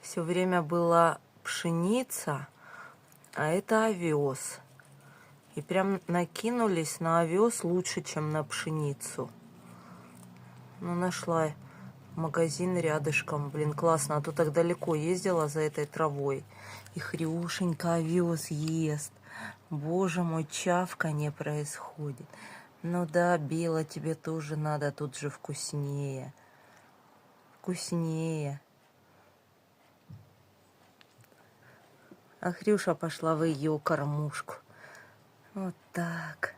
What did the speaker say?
все время была пшеница, а это овес. И прям накинулись на овес лучше, чем на пшеницу. Ну, нашла магазин рядышком. Блин, классно. А то так далеко ездила за этой травой. И хрюшенька овес ест. Боже мой, чавканье происходит. Ну да, Бела, тебе тоже надо. Тут же вкуснее. Вкуснее. А Хрюша пошла в ее кормушку. Вот так.